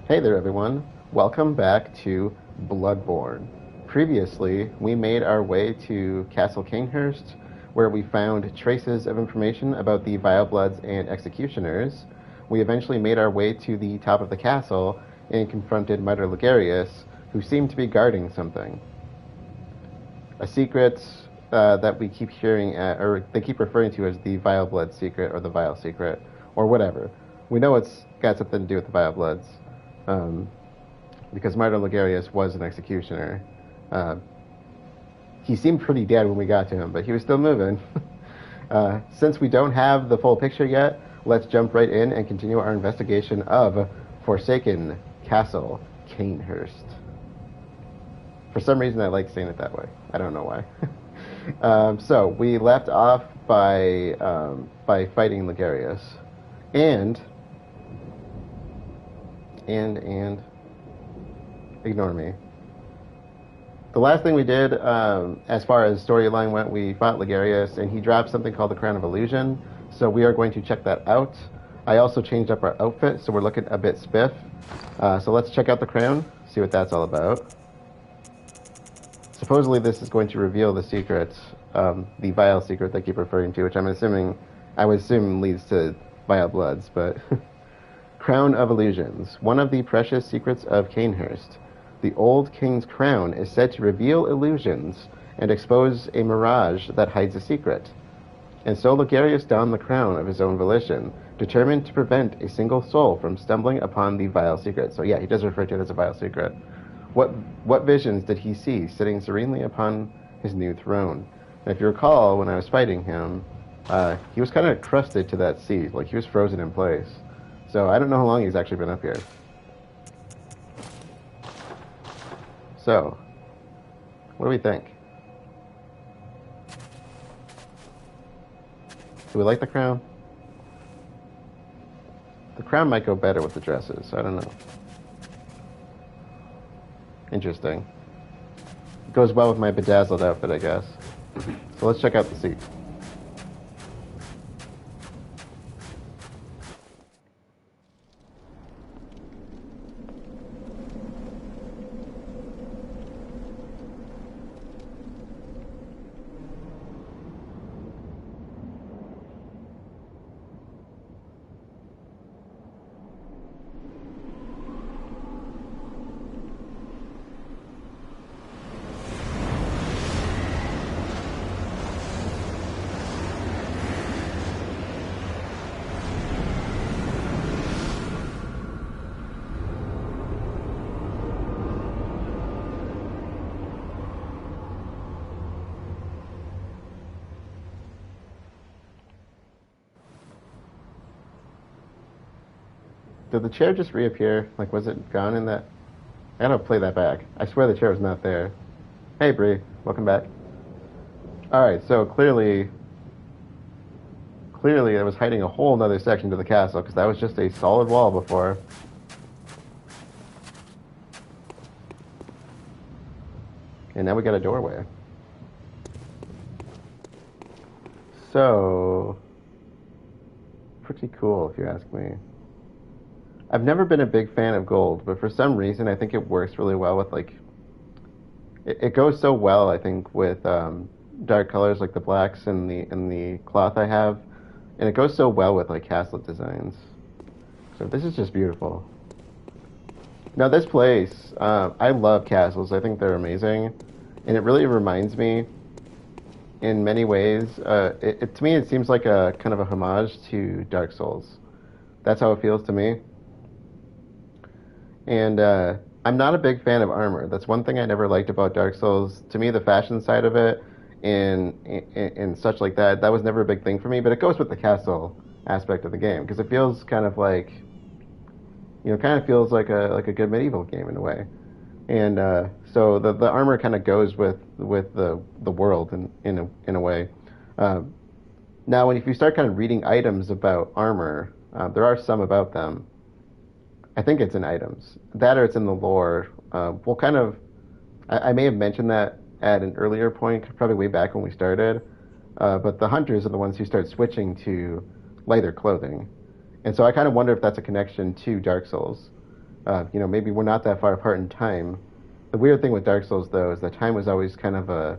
Hey there, everyone. Welcome back to Bloodborne. Previously, we made our way to Castle Cainhurst, where we found traces of information about the Vilebloods and Executioners. We eventually made our way to the top of the castle and confronted Mother Logarius, who seemed to be guarding something. A secret that we keep hearing, or they keep referring to as the Vileblood secret, or the Vile secret, or whatever. We know it's got something to do with the Vilebloods. Because Martin Logarius was an executioner. He seemed pretty dead when we got to him, but he was still moving. Since we don't have the full picture yet, let's jump right in and continue our investigation of Forsaken Castle Cainhurst. For some reason, I like saying it that way. I don't know why. So we left off by fighting Logarius, and ignore me. The last thing we did, as far as storyline went, we fought Logarius, and he dropped something called the Crown of Illusion. So we are going to check that out. I also changed up our outfit, so we're looking a bit spiff. So let's check out the crown, see what that's all about. Supposedly this is going to reveal the secret, the vile secret they keep referring to, which I would assume leads to vile bloods, but Crown of Illusions, one of the precious secrets of Cainhurst. The old king's crown is said to reveal illusions and expose a mirage that hides a secret. And so Logarius donned the crown of his own volition, determined to prevent a single soul from stumbling upon the vile secret. So yeah, he does refer to it as a vile secret. What visions did he see sitting serenely upon his new throne? And if you recall, when I was fighting him, he was kind of crusted to that seat, like he was frozen in place. So I don't know how long he's actually been up here. So, what do we think? Do we like the crown? The crown might go better with the dresses. I don't know. Interesting. It goes well with my bedazzled outfit, I guess. So let's check out the seat. Did the chair just reappear? Like, was it gone in that? I gotta play that back. I swear the chair was not there. Hey, Bree. Welcome back. Alright, so clearly it was hiding a whole nother section to the castle, because that was just a solid wall before. And now we got a doorway. So, pretty cool, if you ask me. I've never been a big fan of gold, but for some reason I think it works really well with, like, it goes so well, I think, with dark colors like the blacks and the cloth I have, and it goes so well with, like, castle designs. So this is just beautiful. Now this place, I love castles. I think they're amazing, and it really reminds me, in many ways, to me it seems like a kind of a homage to Dark Souls. That's how it feels to me. And I'm not a big fan of armor. That's one thing I never liked about Dark Souls. To me, the fashion side of it and such like that, that was never a big thing for me. But it goes with the castle aspect of the game, because it feels kind of like, kind of feels like a good medieval game in a way. And so the armor kind of goes with the world in a way. Now, if you start kind of reading items about armor, there are some about them. I think it's in items. That or it's in the lore. I may have mentioned that at an earlier point, probably way back when we started. But the hunters are the ones who start switching to lighter clothing. And so I kind of wonder if that's a connection to Dark Souls. maybe we're not that far apart in time. The weird thing with Dark Souls, though, is that time was always kind of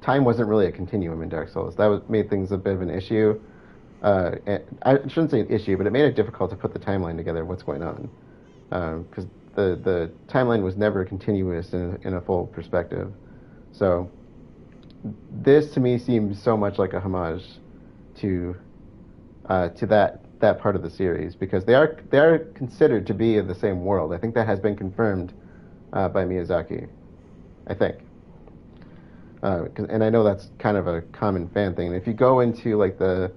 time wasn't really a continuum in Dark Souls. That made things a bit of an issue. And I shouldn't say an issue, but it made it difficult to put the timeline together, what's going on. Because the timeline was never continuous in a full perspective. So this, to me, seems so much like a homage to that part of the series, because they are considered to be in the same world. I think that has been confirmed by Miyazaki, I think. And I know that's kind of a common fan thing. If you go into like the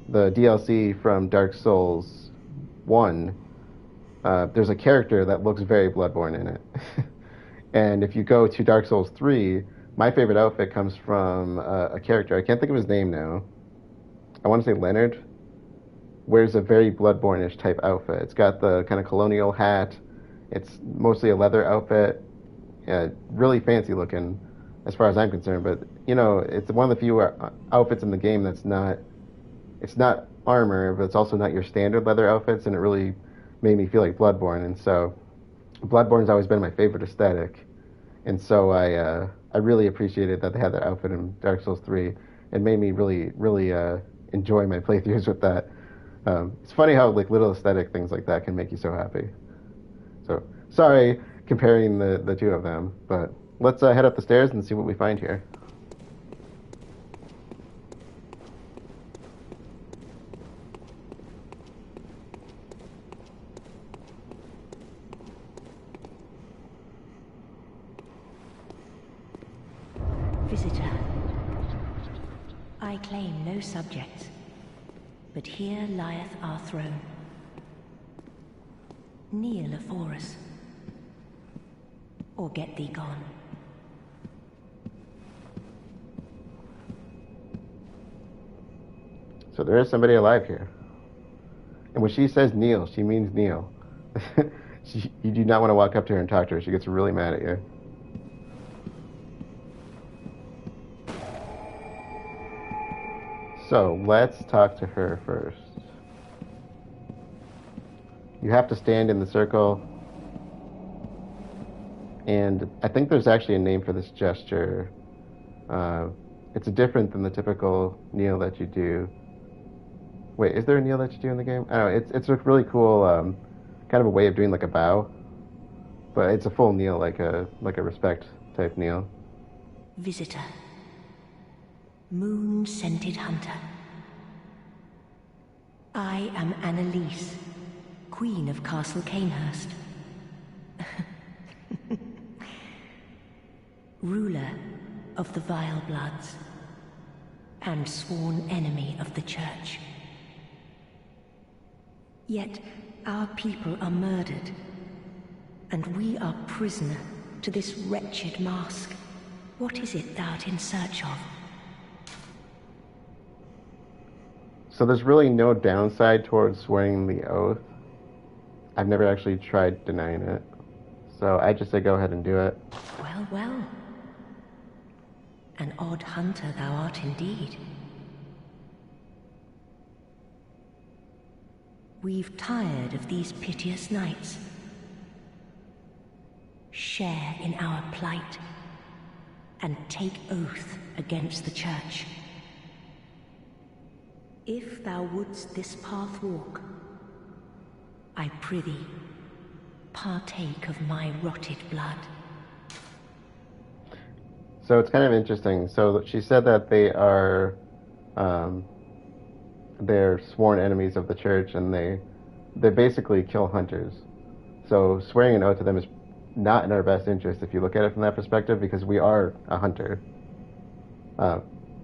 DLC from Dark Souls 1, there's a character that looks very Bloodborne in it. And if you go to Dark Souls 3, my favorite outfit comes from a character. I can't think of his name now. I want to say Leonard. Wears a very Bloodborne-ish type outfit. It's got the kind of colonial hat. It's mostly a leather outfit. Really fancy looking, as far as I'm concerned. But it's one of the few outfits in the game that's not. It's not armor, but it's also not your standard leather outfits, and it really made me feel like Bloodborne. And so, Bloodborne's always been my favorite aesthetic, and so I really appreciated that they had that outfit in Dark Souls 3. It made me really, really enjoy my playthroughs with that. It's funny how like little aesthetic things like that can make you so happy. So sorry comparing the two of them, but let's head up the stairs and see what we find here. Visitor, I claim no subjects, but here lieth our throne. Kneel afore us, or get thee gone. So there is somebody alive here. And when she says kneel, she means kneel. You do not want to walk up to her and talk to her. She gets really mad at you. So let's talk to her first. You have to stand in the circle. And I think there's actually a name for this gesture. It's different than the typical kneel that you do. Wait, is there a kneel that you do in the game? I don't know. It's a really cool kind of a way of doing like a bow, but it's a full kneel, like a respect type kneel. Visitor, moon-scented hunter. I am Annalise, Queen of Castle Cainhurst. Ruler of the Vilebloods, and sworn enemy of the Church. Yet our people are murdered, and we are prisoner to this wretched mask. What is it thou art in search of? So there's really no downside towards swearing the oath. I've never actually tried denying it. So I just say go ahead and do it. Well, well. An odd hunter thou art indeed. We've tired of these piteous nights. Share in our plight, and take oath against the Church. If thou wouldst this path walk, I prithee, partake of my rotted blood. So it's kind of interesting. So she said that they are, they're sworn enemies of the Church, and they basically kill hunters. So swearing an oath to them is not in our best interest if you look at it from that perspective, because we are a hunter.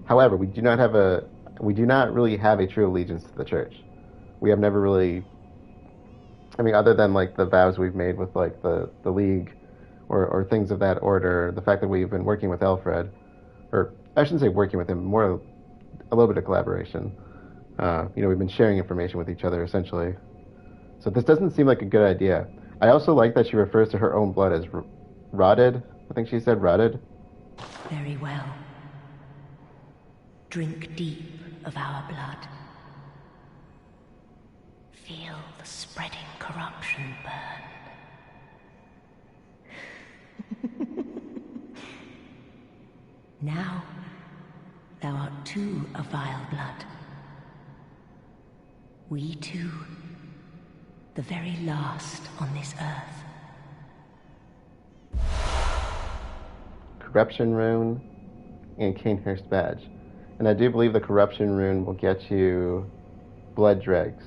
However, we do not really have a true allegiance to the Church. We have never really, I mean, other than like the vows we've made with like the League or things of that order, the fact that we've been working with Alfred, or I shouldn't say working with him, more a little bit of collaboration. We've been sharing information with each other essentially. So this doesn't seem like a good idea. I also like that she refers to her own blood as rotted. I think she said rotted. Very well. Drink deep of our blood. Feel the spreading corruption burn. Now, thou art too a Vileblood. We two, the very last on this earth. Corruption rune and Cainhurst badge. And I do believe the corruption rune will get you blood dregs.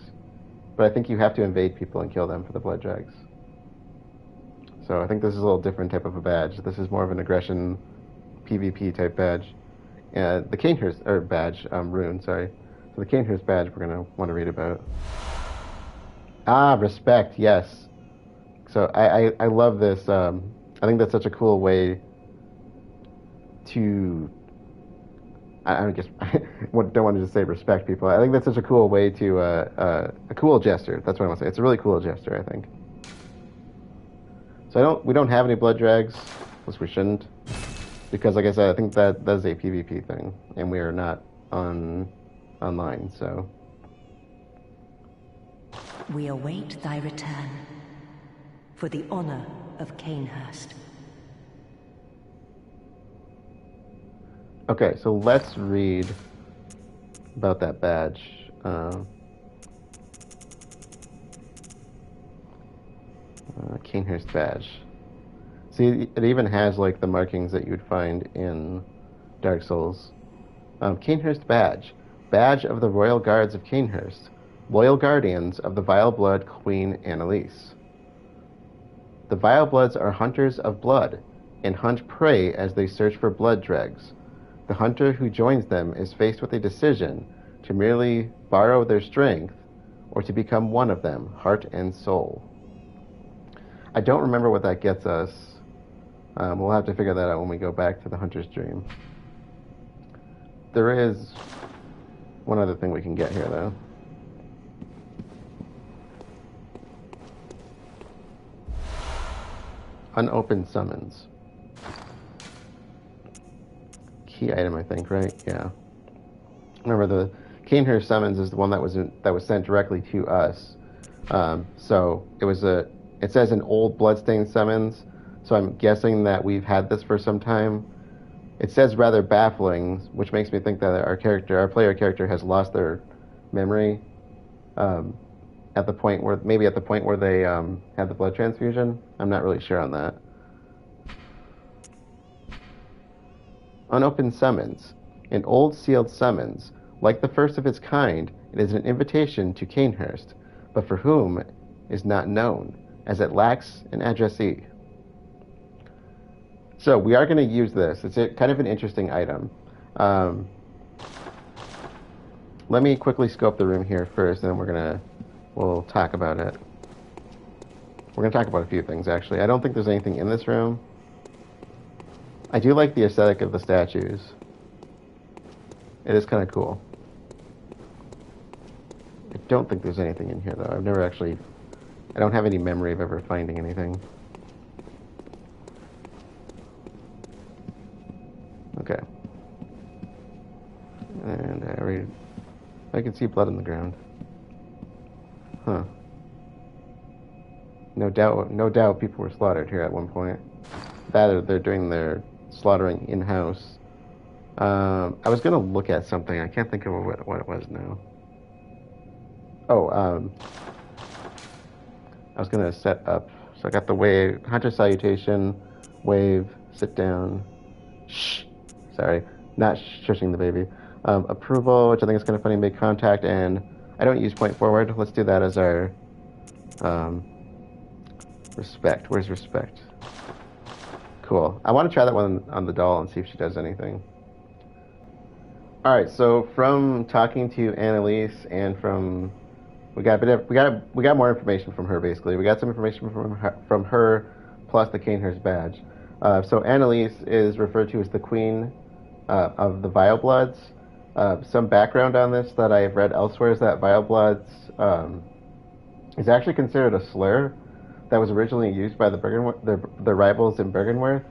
But I think you have to invade people and kill them for the blood dregs. So I think this is a little different type of a badge. This is more of an aggression PvP type badge. The Cainhurst, or badge, rune, sorry. So the Cainhurst badge we're going to want to read about. Ah, respect, yes. So I love this. I think that's such a cool way to... I guess I don't want to just say respect people. I think that's such a cool way to... a cool gesture. That's what I want to say. It's a really cool gesture, I think. So we don't have any blood drags. At least we shouldn't. Because, like I said, I think that's a PvP thing, and we are not online, so... We await thy return, for the honor of Cainhurst. Okay, so let's read about that badge. Cainhurst badge. See, it even has like the markings that you would find in Dark Souls. Cainhurst badge. Badge of the Royal Guards of Cainhurst. Loyal guardians of the Vileblood Queen Annalise. The Vilebloods are hunters of blood, and hunt prey as they search for blood dregs. The hunter who joins them is faced with a decision to merely borrow their strength, or to become one of them, heart and soul. I don't remember what that gets us. We'll have to figure that out when we go back to the Hunter's Dream. There is one other thing we can get here, though. Unopened summons. Key item, I think, right? Yeah. Remember, the Cainhurst summons is the one that was sent directly to us. So it says an old bloodstained summons. So I'm guessing that we've had this for some time. It says rather baffling, which makes me think that our player character, has lost their memory at the point where they had the blood transfusion. I'm not really sure on that. Unopened summons. An old sealed summons. Like the first of its kind, it is an invitation to Cainhurst, but for whom is not known, as it lacks an addressee. So we are going to use this. It's kind of an interesting item. Let me quickly scope the room here first, and then we'll talk about it. We're going to talk about a few things, actually. I don't think there's anything in this room. I do like the aesthetic of the statues. It is kind of cool. I don't think there's anything in here, though. I don't have any memory of ever finding anything. Okay. And I can see blood on the ground. Huh. No doubt people were slaughtered here at one point. That or they're doing their slaughtering in-house. I was going to look at something. I can't think of what it was now. I was going to set up. So I got the wave, Hunter Salutation, wave, sit down. Shh. Sorry. Not shushing the baby. Approval, which I think is kind of funny, make contact, and I don't use point forward. Let's do that as our respect. Where's respect? Cool. I want to try that one on the doll and see if she does anything. Alright, so from talking to Annalise and from we got more information from her, basically. We got some information from her plus the Cainhurst badge. So Annalise is referred to as the Queen of the Vilebloods. Some background on this that I've read elsewhere is that Vilebloods is actually considered a slur that was originally used by the rivals in Bergenworth.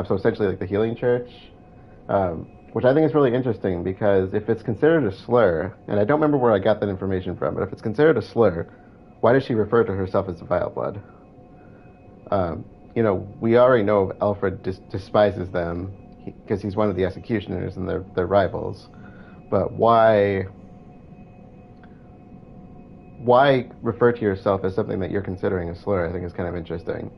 So essentially like the Healing Church. Which I think is really interesting, because if it's considered a slur, and I don't remember where I got that information from, but if it's considered a slur, why does she refer to herself as a Vileblood? We already know Alfred despises them because he's one of the executioners and they're rivals. But why refer to yourself as something that you're considering a slur? I think is kind of interesting.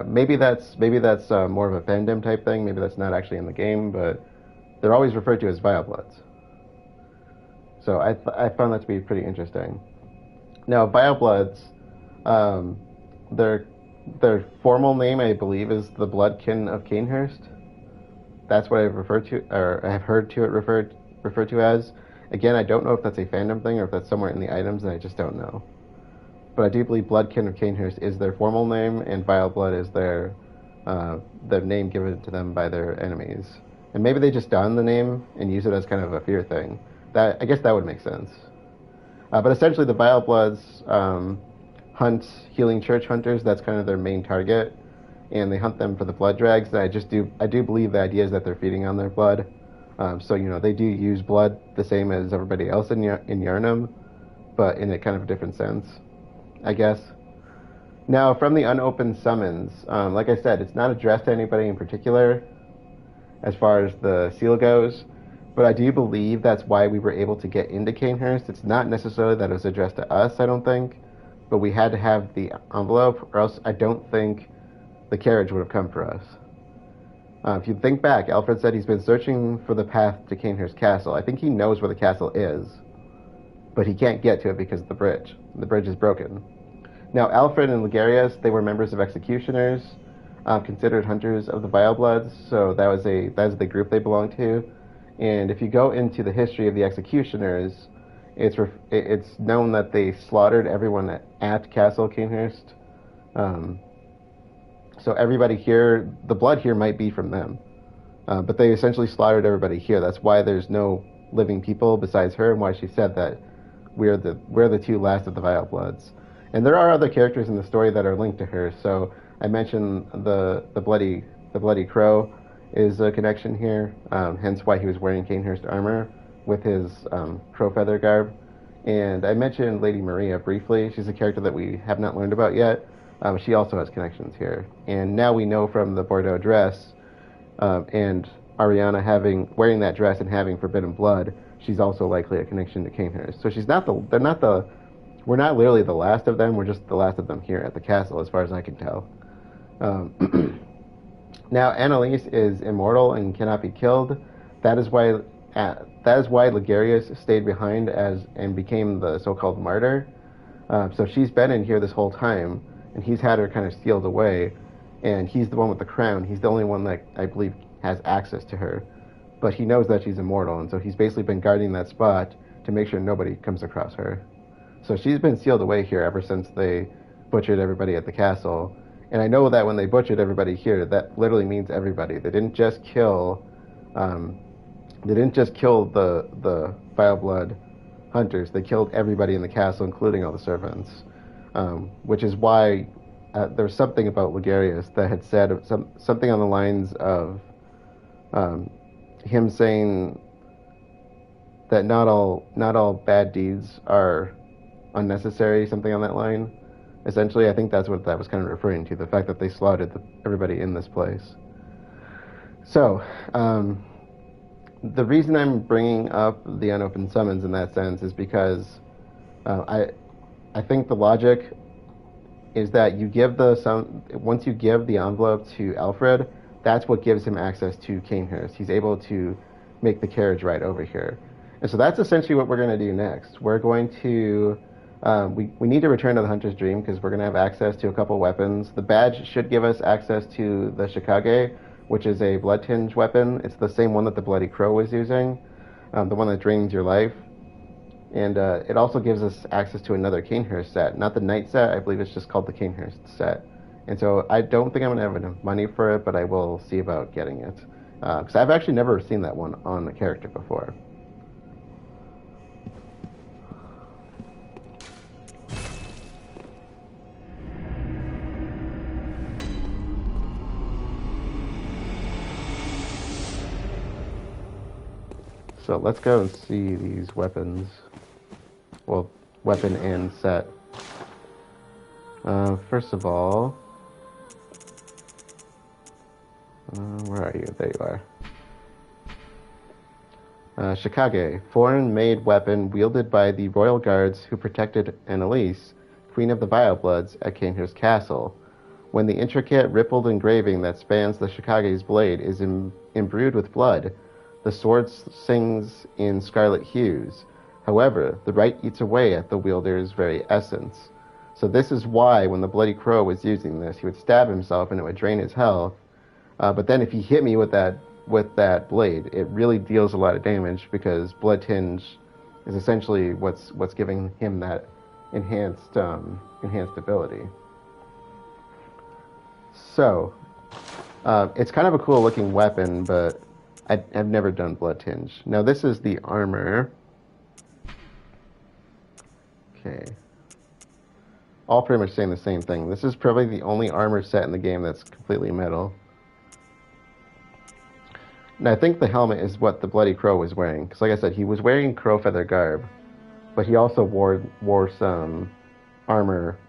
Maybe that's more of a fandom type thing. Maybe that's not actually in the game, but they're always referred to as Vilebloods. So I found that to be pretty interesting. Now, Vilebloods, their formal name, I believe, is the Bloodkin of Cainhurst. That's what I've referred to, or I have heard to it referred to as. Again, I don't know if that's a fandom thing or if that's somewhere in the items, and I just don't know. But I do believe Bloodkin of Cainhurst is their formal name, and Vileblood is their name given to them by their enemies. And maybe they just don the name and use it as kind of a fear thing. I guess that would make sense. But essentially, the Vilebloods hunt healing church hunters. That's kind of their main target, and they hunt them for the blood dregs. And I do believe the idea is that they're feeding on their blood. So they do use blood the same as everybody else in Yharnam, but in a kind of a different sense, I guess. Now, from the unopened summons, like I said, it's not addressed to anybody in particular as far as the seal goes, but I do believe that's why we were able to get into Cainhurst. It's not necessarily that it was addressed to us, I don't think, but we had to have the envelope, or else I don't think the carriage would have come for us. If you think back, Alfred said he's been searching for the path to Cainhurst Castle. I think he knows where the castle is, but he can't get to it because of the bridge. The bridge is broken. Now, Alfred and Logarius, they were members of Executioners, considered hunters of the Vilebloods, so that was the group they belonged to. And if you go into the history of the Executioners, it's known that they slaughtered everyone at Castle Cainhurst. So everybody here, the blood here might be from them. But they essentially slaughtered everybody here. That's why there's no living people besides her, and why she said that we're the two last of the Vilebloods. And there are other characters in the story that are linked to her. So I mentioned the bloody crow is a connection here, hence why he was wearing Cainhurst armor with his crow feather garb. And I mentioned Lady Maria briefly. She's a character that we have not learned about yet. She also has connections here. And now we know from the Bordeaux dress and Ariana wearing that dress and having forbidden blood, she's also likely a connection to Cainhurst. So we're not literally the last of them, we're just the last of them here at the castle, as far as I can tell. Now, Annalise is immortal and cannot be killed. That is why Logarius stayed behind and became the so-called martyr. So she's been in here this whole time, and he's had her kind of sealed away, and he's the one with the crown. He's the only one that I believe has access to her, but he knows that she's immortal, and so he's basically been guarding that spot to make sure nobody comes across her. So she's been sealed away here ever since they butchered everybody at the castle. And I know that when they butchered everybody here, that literally means everybody. They didn't just kill the Vileblood hunters. They killed everybody in the castle, including all the servants. Which is why there was something about Logarius that had said something on the lines of him saying that not all bad deeds are unnecessary, something on that line. Essentially, I think that's what that was kind of referring to, the fact that they slaughtered everybody in this place. So, the reason I'm bringing up the unopened summons in that sense is because I think the logic is that once you give the envelope to Alfred, that's what gives him access to Cainhurst. He's able to make the carriage ride over here. And so that's essentially what we're going to do next. We're going to we need to return to the Hunter's Dream because we're going to have access to a couple weapons. The badge should give us access to the Chikage, which is a blood tinge weapon. It's the same one that the Bloody Crow was using, the one that drains your life. And it also gives us access to another Cainhurst set. Not the Knight set, I believe it's just called the Cainhurst set. And so I don't think I'm going to have enough money for it, but I will see about getting it. Because I've actually never seen that one on a character before. So let's go and see these weapons. Well, weapon and set. First of all, where are you? There you are. Chikage, foreign-made weapon wielded by the royal guards who protected Annalise, Queen of the Vilebloods, at Cainhurst Castle. When the intricate, rippled engraving that spans the Chikage's blade is imbrued with blood, the sword sings in scarlet hues. However, the rite eats away at the wielder's very essence. So this is why, when the Bloody Crow was using this, he would stab himself and it would drain his health. But then if he hit me with that blade, it really deals a lot of damage because Blood Tinge is essentially what's giving him that enhanced ability. So, it's kind of a cool looking weapon, but I've never done Blood Tinge. Now this is the armor. Okay. All pretty much saying the same thing. This is probably the only armor set in the game that's completely metal. And I think the helmet is what the Bloody Crow was wearing. Because like I said, he was wearing crow feather garb. But he also wore some armor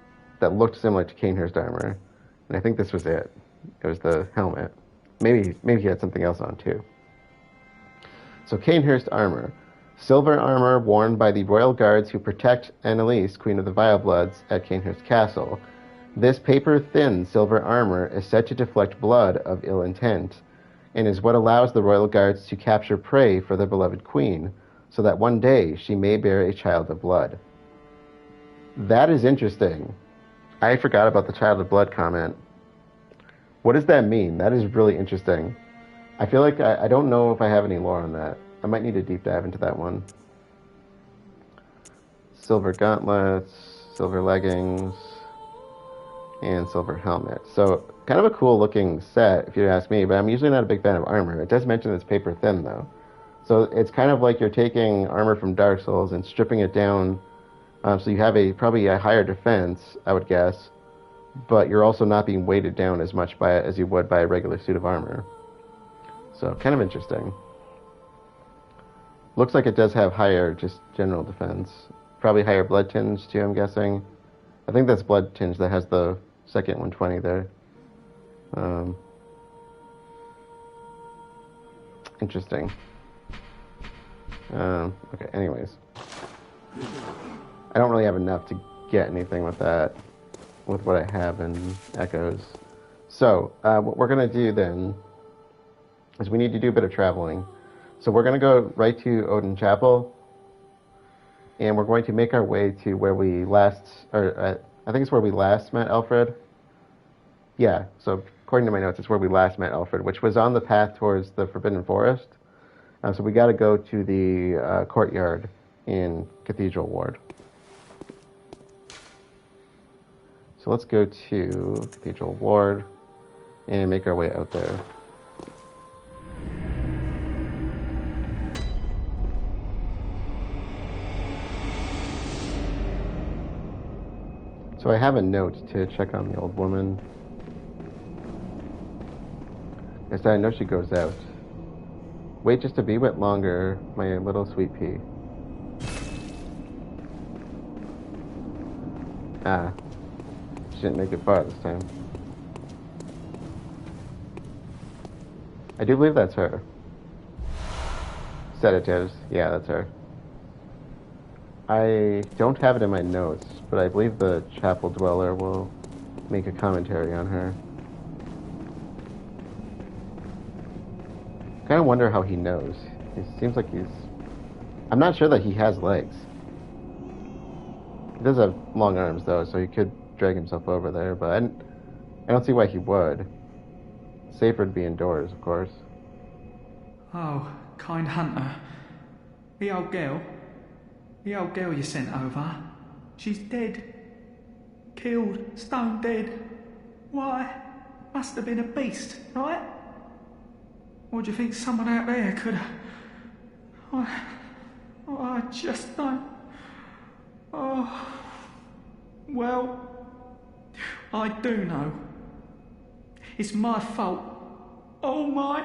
that looked similar to Cainhurst armor. And I think this was it. It was the helmet. Maybe he had something else on too. So Cainhurst armor. Silver armor worn by the royal guards who protect Annalise, Queen of the Vilebloods, at Cainhurst Castle. This paper-thin silver armor is said to deflect blood of ill intent, and is what allows the royal guards to capture prey for their beloved queen, so that one day she may bear a child of blood. That is interesting. I forgot about the child of blood comment. What does that mean? That is really interesting. I feel like I don't know if I have any lore on that. I might need to deep dive into that one. Silver gauntlets, silver leggings, and silver helmet. So, kind of a cool looking set, if you ask me, but I'm usually not a big fan of armor. It does mention it's paper thin, though. So, it's kind of like you're taking armor from Dark Souls and stripping it down, so you have probably a higher defense, I would guess, but you're also not being weighted down as much by it as you would by a regular suit of armor. So, kind of interesting. Looks like it does have higher, just general defense. Probably higher blood tinge, too, I'm guessing. I think that's blood tinge that has the second 120 there. Interesting. Okay, anyways. I don't really have enough to get anything with that, with what I have in Echoes. So, what we're going to do then is we need to do a bit of traveling. So we're going to go right to Odin Chapel, and we're going to make our way to where we last, I think it's where we last met Alfred. Yeah, so according to my notes, it's where we last met Alfred, which was on the path towards the Forbidden Forest. So we got to go to the courtyard in Cathedral Ward. So let's go to Cathedral Ward and make our way out there. So I have a note to check on the old woman. I know she goes out. Wait just a wee bit longer, my little sweet pea. Ah, she didn't make it far this time. I do believe that's her. Sedatives, yeah, that's her. I don't have it in my notes, but I believe the chapel dweller will make a commentary on her. I kind of wonder how he knows. It seems like I'm not sure that he has legs. He does have long arms, though, so he could drag himself over there, but I don't see why he would. Safer to be indoors, of course. Oh, kind hunter. The old girl you sent over, she's dead. Killed, stone dead. Why? Must have been a beast, right? Or do you think someone out there could have... I just don't... Oh... Well... I do know. It's my fault. Oh my...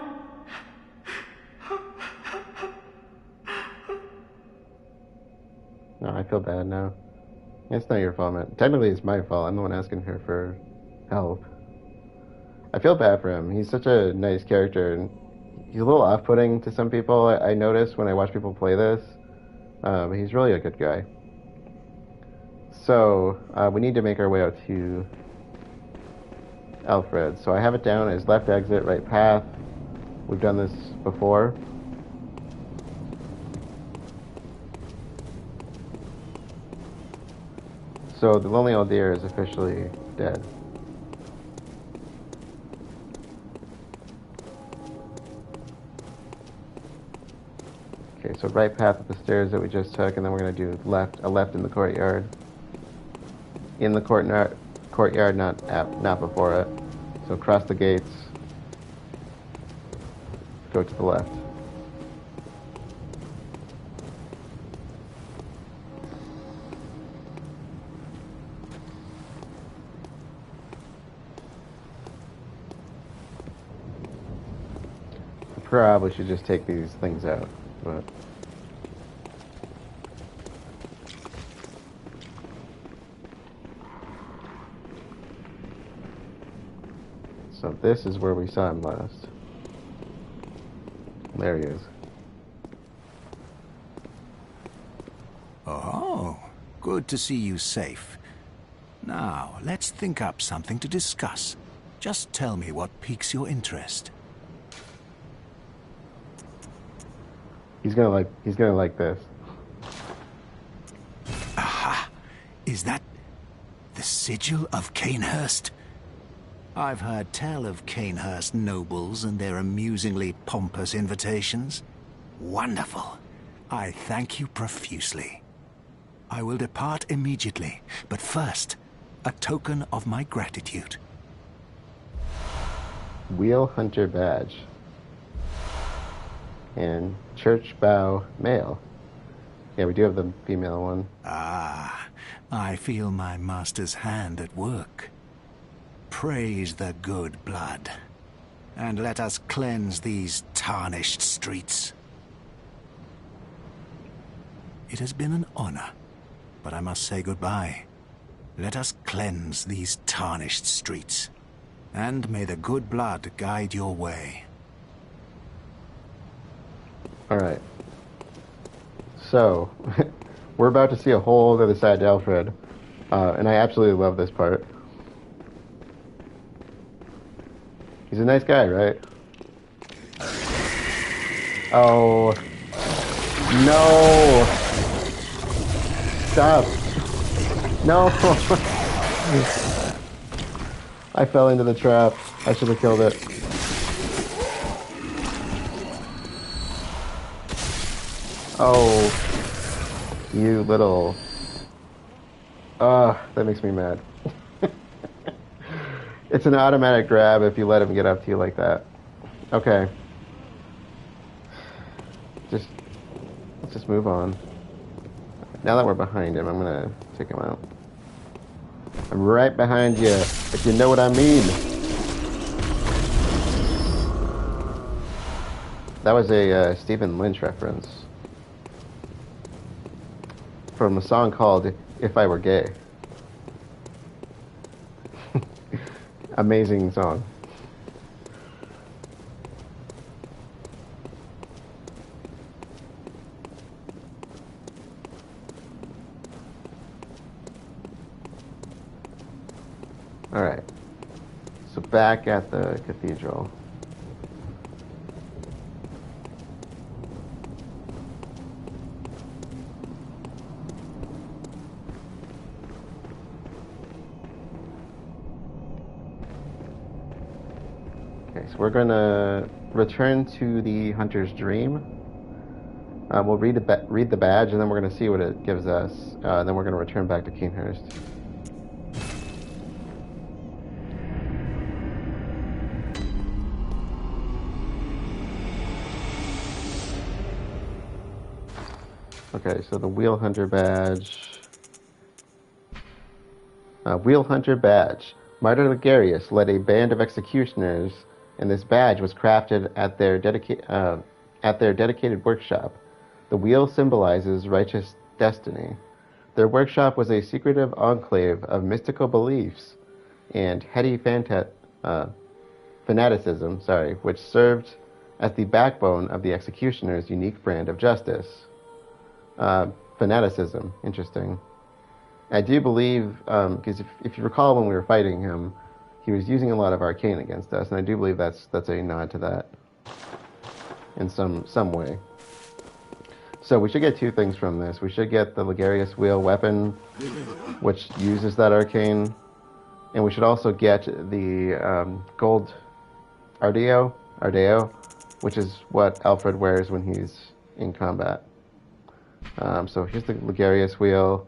No, I feel bad now. It's not your fault, man. Technically, it's my fault. I'm the one asking her for help. I feel bad for him. He's such a nice character, and he's a little off-putting to some people. I notice when I watch people play this. He's really a good guy. So, we need to make our way out to Alfred. So I have it down as left exit, right path. We've done this before. So the lonely old deer is officially dead. Okay, so right path up the stairs that we just took, and then we're going to do a left in the courtyard. In the courtyard, not before it. So cross the gates, go to the left. I probably should just take these things out, but... So this is where we saw him last. There he is. Oh, good to see you safe. Now, let's think up something to discuss. Just tell me what piques your interest. He's gonna like this. Aha! Is that the sigil of Cainhurst? I've heard tell of Cainhurst nobles and their amusingly pompous invitations. Wonderful. I thank you profusely. I will depart immediately, but first, a token of my gratitude. Wheel Hunter badge. And church bow male. Yeah, we do have the female one. Ah, I feel my master's hand at work. Praise the good blood, and let us cleanse these tarnished streets. It has been an honor, but I must say goodbye. Let us cleanse these tarnished streets, and may the good blood guide your way. Alright. So, we're about to see a whole other side to Alfred, and I absolutely love this part. He's a nice guy, right? Oh. No! Stop! No! I fell into the trap. I should have killed it. Oh. You little... that makes me mad. It's an automatic grab if you let him get up to you like that. Okay. Let's just move on. Now that we're behind him, I'm gonna take him out. I'm right behind you, if you know what I mean. That was a Stephen Lynch reference from a song called If I Were Gay. Amazing song. Alright. So back at the cathedral. So we're going to return to the Hunter's Dream. We'll read the badge, and then we're going to see what it gives us. Then we're going to return back to Cainhurst. Okay, so the Wheel Hunter badge. Wheel Hunter badge. Martyr Logarius led a band of executioners, and this badge was crafted at their dedicated workshop. The wheel symbolizes righteous destiny. Their workshop was a secretive enclave of mystical beliefs and heady fanaticism, which served as the backbone of the Executioner's unique brand of justice. Fanaticism, interesting. I do believe, because if you recall when we were fighting him, he was using a lot of arcane against us, and I do believe that's a nod to that in some way. So we should get two things from this. We should get the Logarius wheel weapon, which uses that arcane, and we should also get the gold Ardeo, which is what Alfred wears when he's in combat. So here's the Logarius wheel.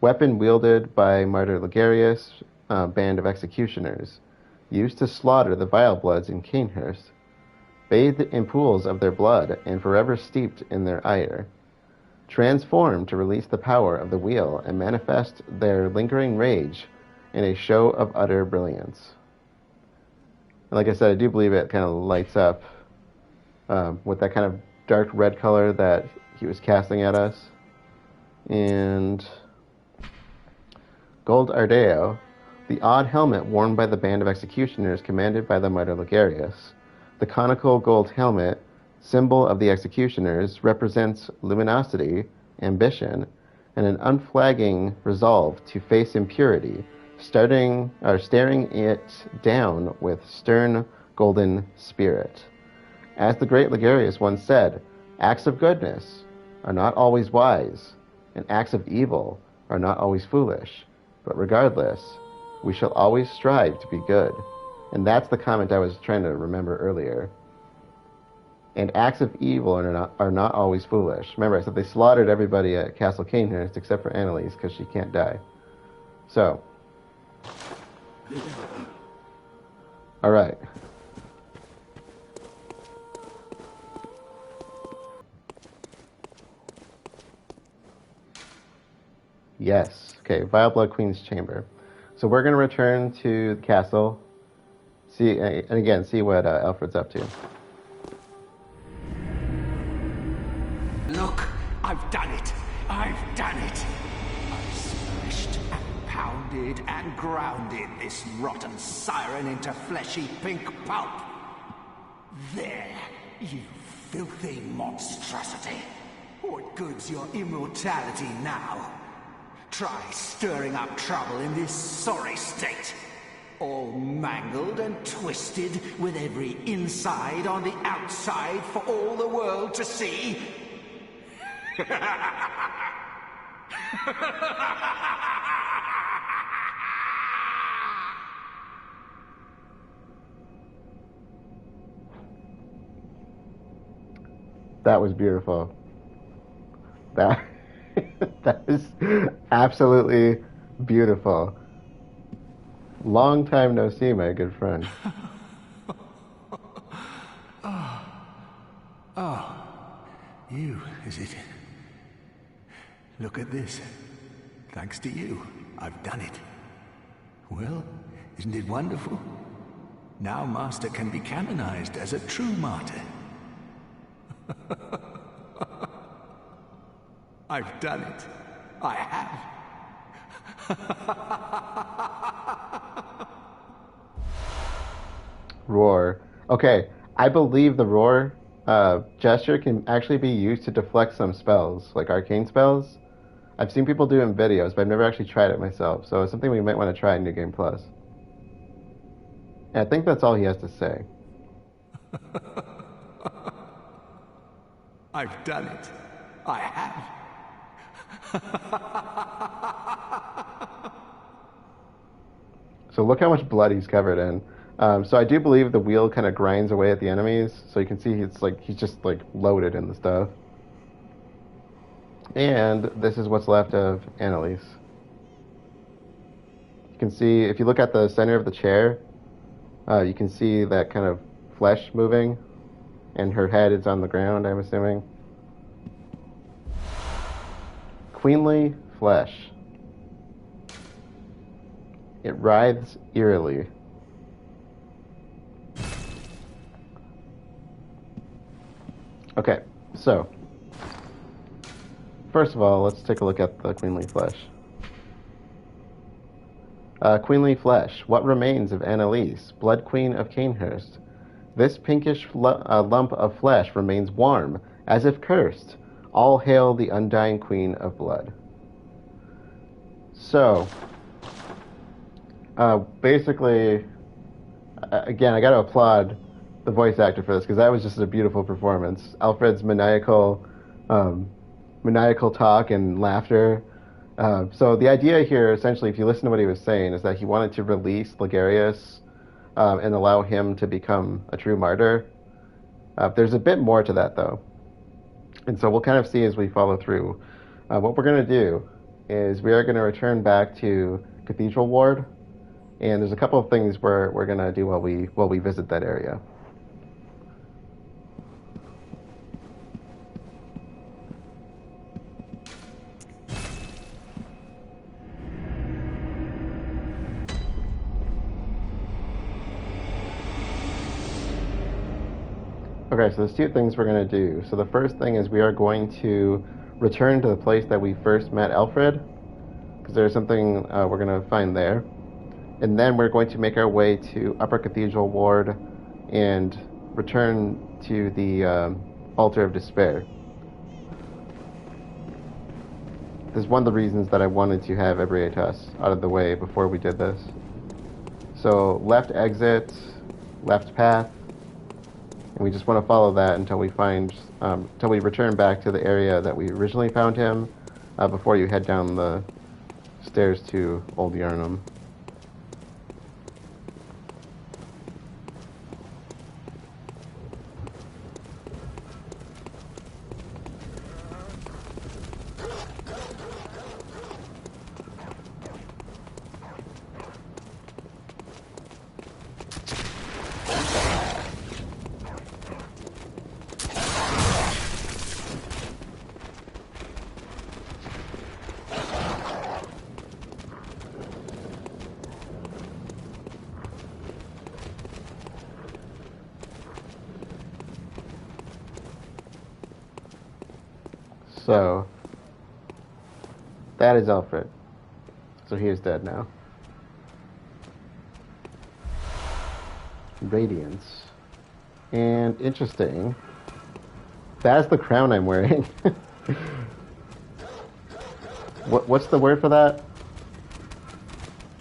Weapon wielded by Martyr Logarius, band of executioners, used to slaughter the Vilebloods in Cainhurst, bathed in pools of their blood and forever steeped in their ire, transformed to release the power of the wheel and manifest their lingering rage in a show of utter brilliance. And like I said, I do believe it kind of lights up with that kind of dark red color that he was casting at us. And gold Ardeo, the odd helmet worn by the band of executioners commanded by the Martyr Logarius. The conical gold helmet, symbol of the executioners, represents luminosity, ambition, and an unflagging resolve to face impurity, staring it down with stern golden spirit. As the great Logarius once said, acts of goodness are not always wise, and acts of evil are not always foolish, but regardless, we shall always strive to be good. And that's the comment I was trying to remember earlier. And acts of evil are not always foolish. Remember, I said they slaughtered everybody at Castle Cainhurst except for Annalise because she can't die. So. All right. Yes. Okay, Vileblood Queen's Chamber. So we're going to return to the castle. See what Alfred's up to. Look, I've done it. I've done it. I've smashed and pounded and grounded this rotten siren into fleshy pink pulp. There, you filthy monstrosity. What good's your immortality now? Try stirring up trouble in this sorry state. All mangled and twisted, with every inside on the outside for all the world to see. That was beautiful. That is absolutely beautiful. Long time no see, my good friend. You, is it? Look at this. Thanks to you, I've done it. Well, isn't it wonderful? Now Master can be canonized as a true martyr. I've done it. I have. Roar. Okay, I believe the roar gesture can actually be used to deflect some spells, like arcane spells. I've seen people do it in videos, but I've never actually tried it myself, so it's something we might want to try in New Game Plus. And I think that's all he has to say. I've done it. I have. So look how much blood he's covered in. So I do believe the wheel kind of grinds away at the enemies. So you can see he's just like loaded in the stuff. And this is what's left of Annalise. You can see, if you look at the center of the chair, you can see that kind of flesh moving, and her head is on the ground, I'm assuming. Queenly flesh. It writhes eerily. Okay, so first of all, let's take a look at the queenly flesh. Queenly flesh. What remains of Annalise, Blood Queen of Cainhurst? This pinkish lump of flesh remains warm, as if cursed. All hail the undying Queen of Blood. So, basically, again, I got to applaud the voice actor for this, because that was just a beautiful performance. Alfred's maniacal talk and laughter. So the idea here, essentially, if you listen to what he was saying, is that he wanted to release Logarius and allow him to become a true martyr. There's a bit more to that, though. And so we'll kind of see as we follow through. What we're going to do is we are going to return back to Cathedral Ward, and there's a couple of things we're going to do while we visit that area. Okay, so there's two things we're going to do. So the first thing is we are going to return to the place that we first met Alfred, because there's something we're going to find there. And then we're going to make our way to Upper Cathedral Ward and return to the Altar of Despair. This is one of the reasons that I wanted to have Ebrietas out of the way before we did this. So left exit, left path. And we just want to follow that until we return back to the area that we originally found him, before you head down the stairs to Old Yharnam. So, that is Alfred. So he is dead now. Radiance. And interesting. That's the crown I'm wearing. What's the word for that?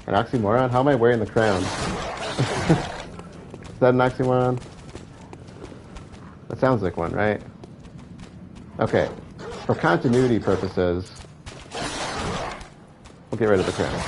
An oxymoron? How am I wearing the crown? Is that an oxymoron? That sounds like one, right? Okay. For continuity purposes, we'll get rid of the crown.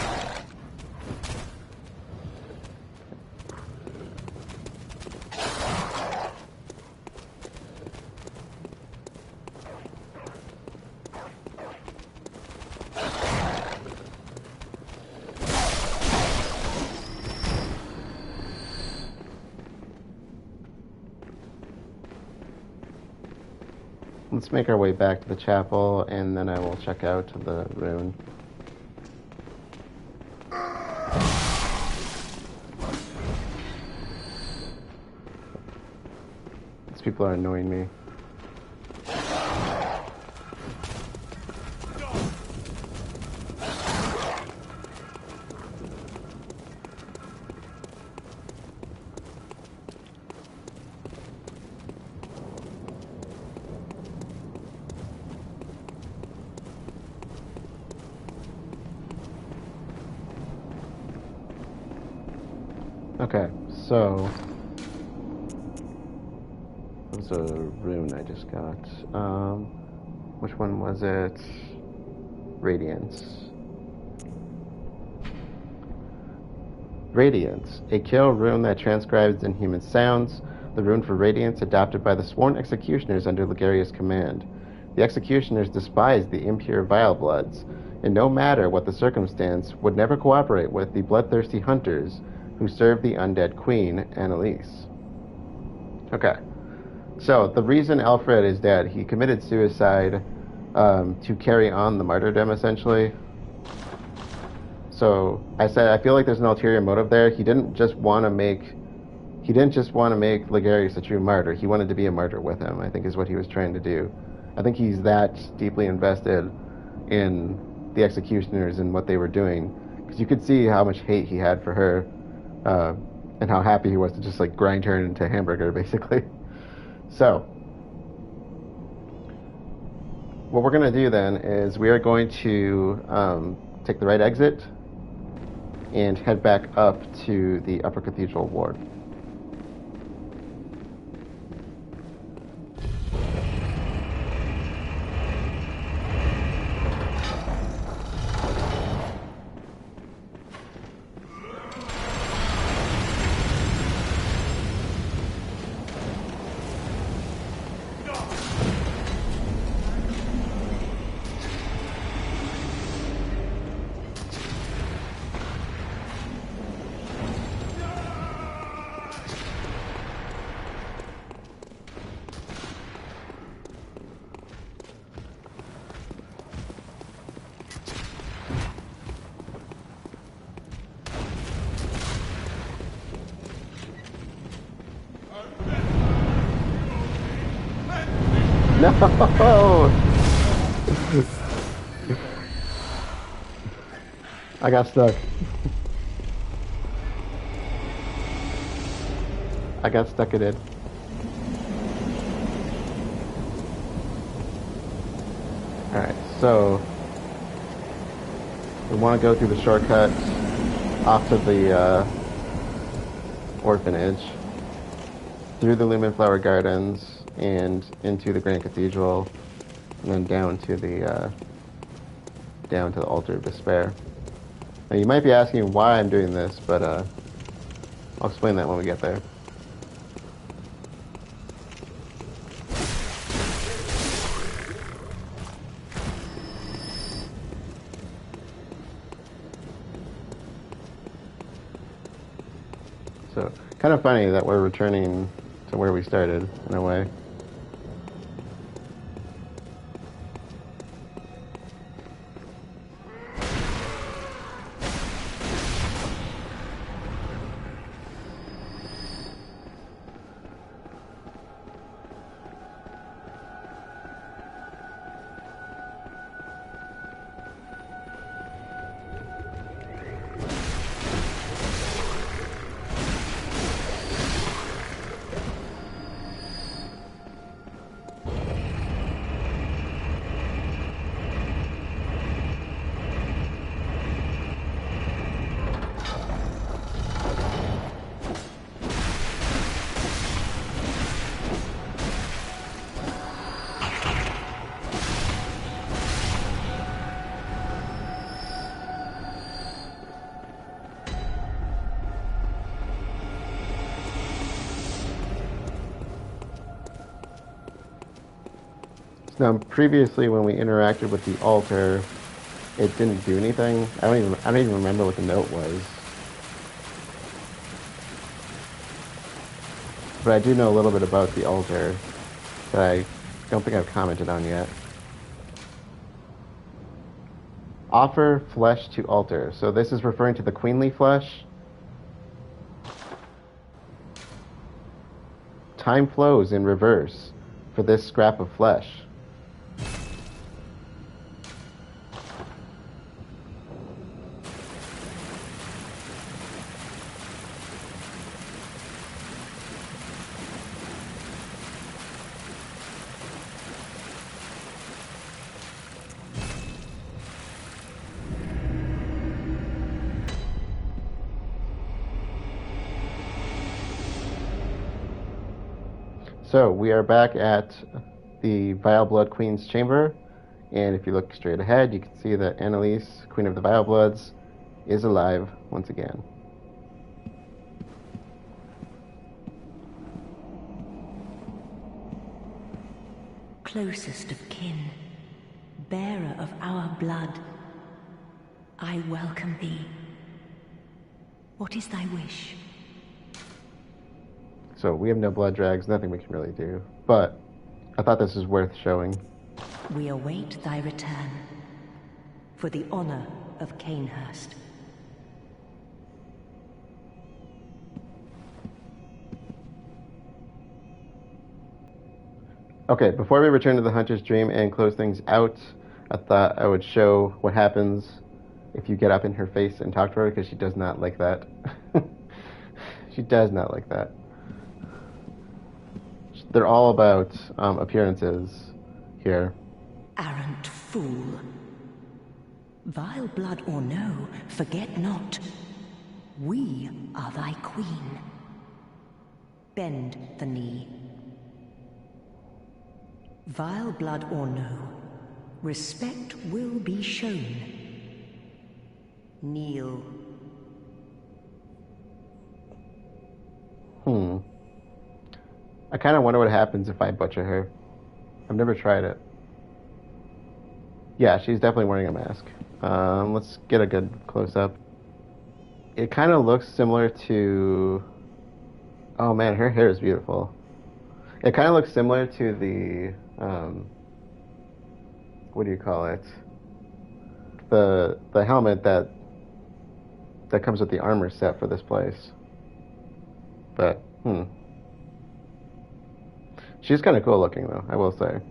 Let's make our way back to the chapel, and then I will check out the rune. These people are annoying me. Okay, so there's a rune I just got. Which one was it? Radiance. Radiance, a kill rune that transcribes inhuman sounds. The rune for Radiance adopted by the sworn executioners under Logarius' command. The executioners despised the impure Vilebloods, and no matter what the circumstance, would never cooperate with the bloodthirsty hunters who served the undead queen, Annalise. Okay. So, the reason Alfred is dead, he committed suicide to carry on the martyrdom, essentially. So, I feel like there's an ulterior motive there. He didn't just want to make Logarius a true martyr. He wanted to be a martyr with him, I think is what he was trying to do. I think he's that deeply invested in the executioners and what they were doing, because you could see how much hate he had for her, and how happy he was to just like grind her into a hamburger, basically. So, what we're going to do then is we are going to take the right exit and head back up to the Upper Cathedral ward. No! I got stuck. I got stuck in it. Alright, so we want to go through the shortcut off to the orphanage, through the Lumen Flower Gardens, and into the Grand Cathedral, and then down to the Altar of Despair. Now you might be asking why I'm doing this, but I'll explain that when we get there. So, kind of funny that we're returning to where we started, in a way. Now, previously when we interacted with the altar, it didn't do anything. I don't even remember what the note was. But I do know a little bit about the altar that I don't think I've commented on yet. Offer flesh to altar. So this is referring to the queenly flesh. Time flows in reverse for this scrap of flesh. So, we are back at the Vileblood Queen's chamber, and if you look straight ahead, you can see that Annalise, Queen of the Vilebloods, is alive once again. Closest of kin, bearer of our blood, I welcome thee. What is thy wish? So we have no blood drags, nothing we can really do. But I thought this was worth showing. We await thy return, for the honor of Cainhurst. Okay, before we return to the Hunter's Dream and close things out, I thought I would show what happens if you get up in her face and talk to her, because she does not like that. She does not like that. They're all about appearances here. Arrant fool. Vileblood or no, forget not. We are thy queen. Bend the knee. Vileblood or no, respect will be shown. Kneel. I kind of wonder what happens if I butcher her. I've never tried it. Yeah, she's definitely wearing a mask. Let's get a good close-up. It kind of looks similar to... Oh man, her hair is beautiful. It kind of looks similar to the... what do you call it? The helmet that comes with the armor set for this place. But, she's kind of cool looking, though, I will say.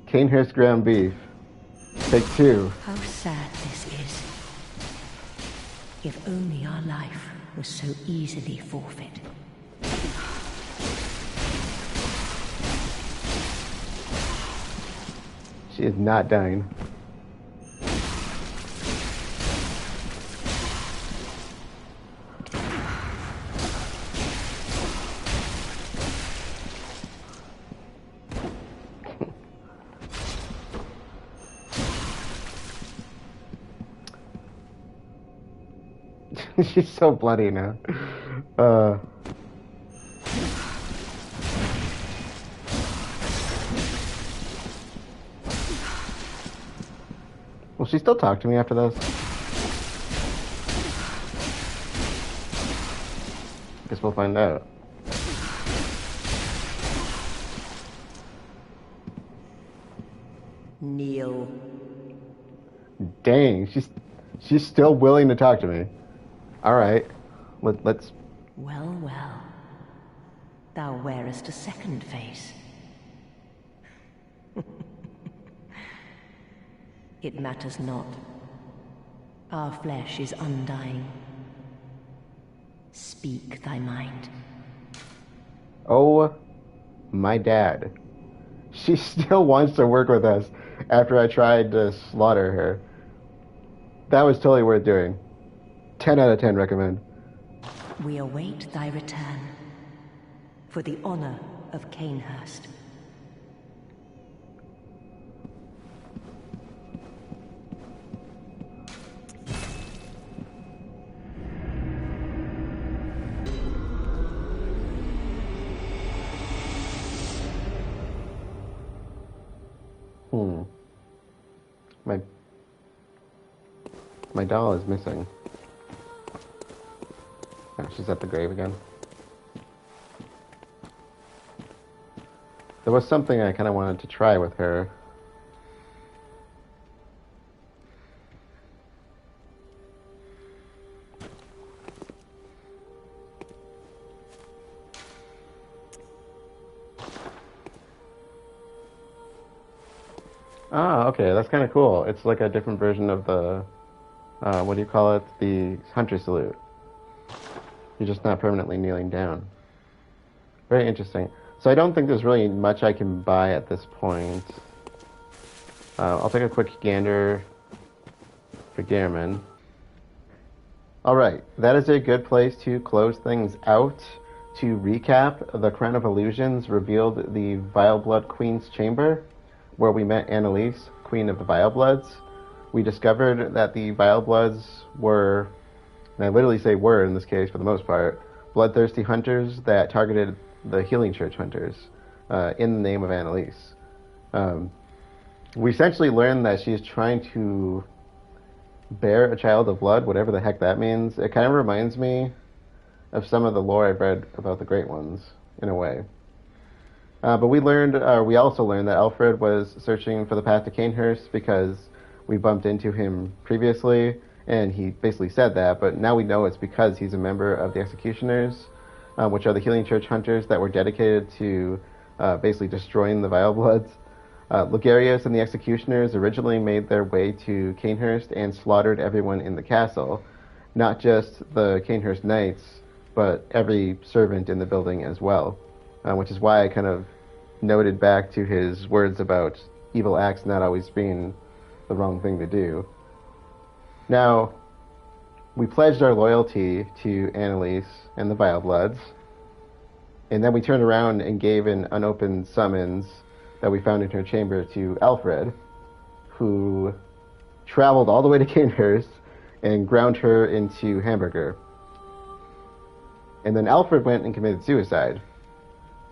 Cainhurst ground beef. Take 2. How sad this is. If only our life was so easily forfeit. She is not dying. She's so bloody now. Will she still talk to me after this? Guess we'll find out. Kneel. Dang, she's still willing to talk to me. All right, let's... Well, well. Thou wearest a second face. It matters not. Our flesh is undying. Speak thy mind. Oh, my dad. She still wants to work with us after I tried to slaughter her. That was totally worth doing. 10 out of 10 recommend. We await thy return for the honor of Cainhurst. My doll is missing. Oh, she's at the grave again. There was something I kind of wanted to try with her. Ah, okay, that's kind of cool. It's like a different version of the, what do you call it? The Hunter Salute. You're just not permanently kneeling down. Very interesting. So I don't think there's really much I can buy at this point. I'll take a quick gander for Gehrman. Alright, that is a good place to close things out. To recap, the Crown of Illusions revealed the Vileblood Queen's Chamber, where we met Annalise, Queen of the Vilebloods. We discovered that the Vilebloods were, and I literally say were in this case for the most part, bloodthirsty hunters that targeted the Healing Church hunters in the name of Annalise. We essentially learned that she's trying to bear a child of blood, whatever the heck that means. It kind of reminds me of some of the lore I've read about the Great Ones, in a way. But we also learned that Alfred was searching for the path to Cainhurst because we bumped into him previously, and he basically said that, but now we know it's because he's a member of the Executioners. which are the Healing Church hunters that were dedicated to basically destroying the Vilebloods. Logarius and the Executioners originally made their way to Cainhurst and slaughtered everyone in the castle, not just the Cainhurst knights, but every servant in the building as well, which is why I kind of noted back to his words about evil acts not always being the wrong thing to do. Now, we pledged our loyalty to Annalise and the Vilebloods, and then we turned around and gave an unopened summons that we found in her chamber to Alfred, who traveled all the way to Cainhurst and ground her into hamburger. And then Alfred went and committed suicide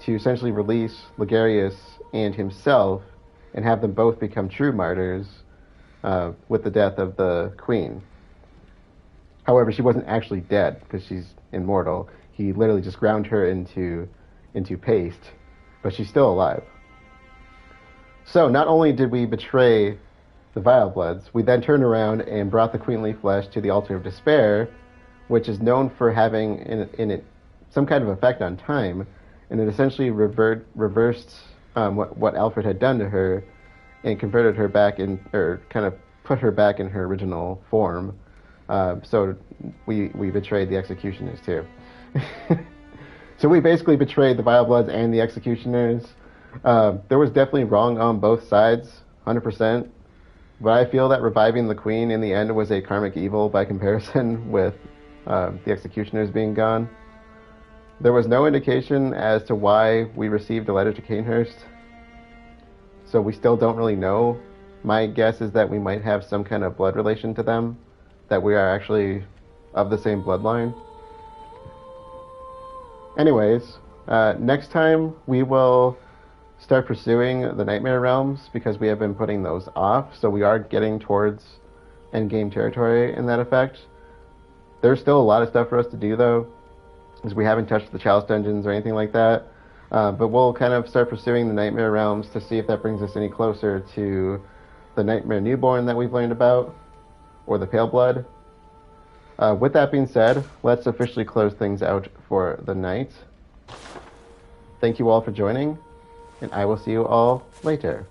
to essentially release Logarius and himself and have them both become true martyrs with the death of the queen. However, she wasn't actually dead because she's immortal. He literally just ground her into paste, but she's still alive. So not only did we betray the Vilebloods, we then turned around and brought the queenly flesh to the altar of despair, which is known for having in it some kind of effect on time, and it essentially reversed what Alfred had done to her and converted her back in, or kind of put her back in her original form. So we betrayed the Executioners too. So we basically betrayed the Vilebloods and the Executioners. There was definitely wrong on both sides, 100%. But I feel that reviving the queen in the end was a karmic evil by comparison with the Executioners being gone. There was no indication as to why we received a letter to Cainhurst, so we still don't really know. My guess is that we might have some kind of blood relation to them, that we are actually of the same bloodline. Anyways, next time we will start pursuing the Nightmare Realms because we have been putting those off, so we are getting towards endgame territory in that effect. There's still a lot of stuff for us to do though, because we haven't touched the Chalice Dungeons or anything like that, but we'll kind of start pursuing the Nightmare Realms to see if that brings us any closer to the Nightmare Newborn that we've learned about, or the Pale Blood. With that being said, let's officially close things out for the night. Thank you all for joining, and I will see you all later.